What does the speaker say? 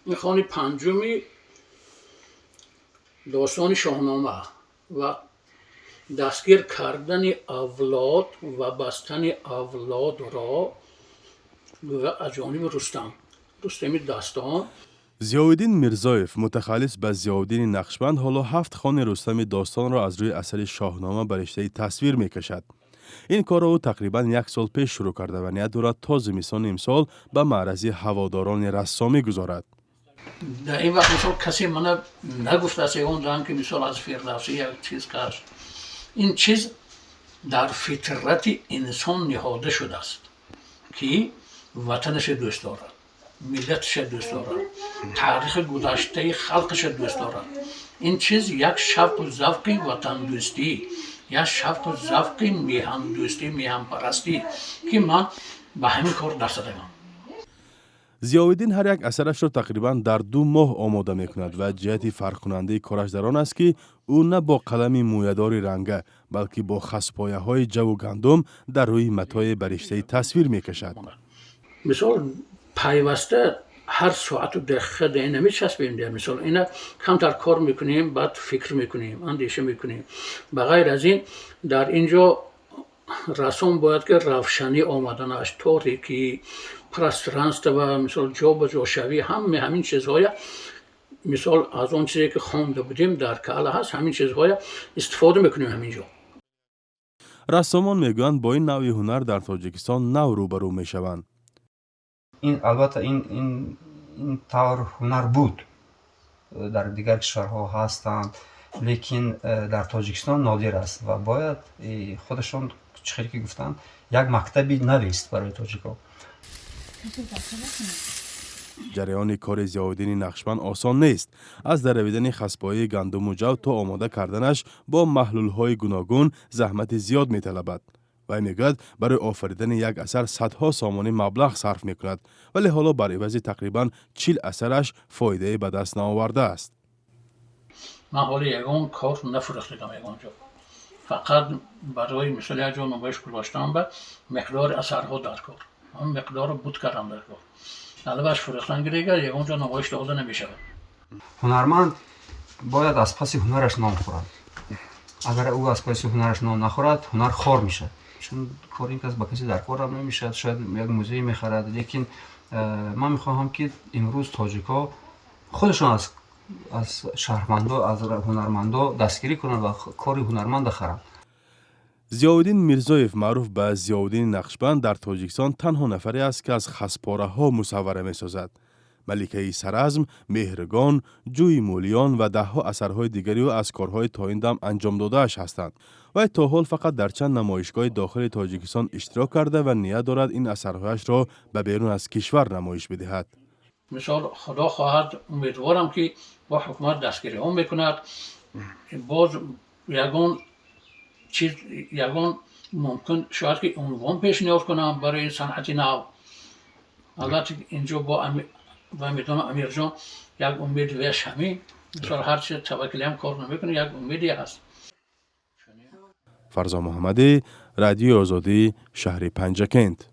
میخوانی پنجمی داستان شاهنامه و دستگیر کردن اولاد و بستن اولاد را از جانب رستم داستان. ضیاءالدین میرزایف متخلص به ضیاءالدین نقشبند حالا 7 خوان رستم داستان را از روی اثر شاهنامه به رشته تصویر میکشد. این کار را او تقریبا 1 سال پیش شروع کرده و نیت دارد تا زمستان امسال به معرض هواداران رسامی گذارد. در این وقت مثال کسی من نگفته است اون که مثال از فردوسی یک چیز کاش. این چیز در فطرت انسان نهاده شده است که وطنش دوست دارد، ملتش دوست دارد، تاریخ گذشته خلقش دوست دارد. این چیز یک شوق و ذوق وطن دوستی، یک شوق و ذوق میهن دوستی، میهن پرستی که من به همین کار دست دادم. ضیاءالدین هر یک اثرش را تقریبا در 2 ماه آماده می کند و جهت فرق کننده کارش در آن است که او نه با قلم مویدار رنگه بلکه با خسپایه های جو و گندم در روی متای برشته تصویر می کشد. مثال پیوسته هر ساعت و دقیقه ده نمی چسبیم ده. مثال اینا کمتر کار میکنیم، بعد فکر میکنیم، اندیشه میکنیم. بغیر از این در اینجا رسم باید که روشنی آمدنش، تاریکی، پرسترانست و مثال جا به جا شوی، همین چیزهای مثال از اون چیزی که خوانده بودیم در کالا هست، همین چیزهای استفاده میکنیم همینجا. رسامان میگویند با این نوع هنر در تاجیکستان نو روبرو میشوند. این البته این طور هنر بود در دیگر کشورها هستند، لیکن در تاجیکستان نادر است و باید خودشون چخیلی که گفتن یک مکتبی نویست برای تاجیکا. جریان کار ضیاءالدین نقشبند آسان نیست. از درویدن خسپایه گندم و جو تا آماده کردنش با محلول های گوناگون زحمت زیاد می طلبد. و میگوید برای آفریدن یک اثر صدها سامانه مبلغ صرف می کند، ولی حالا بر عوض تقریبا 40 اثرش فایده به دست نآورده است. من حالا یگان کار نفروختم یگانجا، فقط برای مثال یک جا نمایش گذاشتم به مقدار اثرها در کار، هم مقدار بود کردم در کار. علاوهش فروختن گریگر یگانجا نمایش داده نمیشود. هنرمند باید از پس هنرش نام خورد. اگر او از پس هنرش نام نخورد هنر خار میشه، چون کاری کس با کسی در کار هم نمیشه. شاید یک موزه میخرد، لیکن من میخواهم که امروز تاجیکا خودشون از شهروندان، از هنرمندان دستگیری کنند و کاری هنرمند خرند. ضیاءالدین میرزایف معروف به ضیاءالدین نقشبند در تاجیکستان تنها نفری است که از خسپاره ها مصوره می سازد. ملکه سرزم، مهرگان، جوی مولیان و 10 اثرهای دیگری و از کارهای تا این دم انجام داده اش هستند. و تا حال فقط در چند نمایشگاه داخل تاجیکستان اشتراک کرده و نیت دارد این اثرهایش را به بیرون از کشور نمایش بدهد. مثال خدا خواهد امیدوارم که با حکومت دستگیری هم میکند. باز یگان ممکن شاید که عنوان پیشنهاد کنم برای این صنعت نو. البته اینجا با میدونم امیر جان یک امید ویش همین، مثال هر چه توکلی هم کار نمیکنه، یک امیدی هست. فرزا محمدی، رادیو آزادی، شهر پنجکند.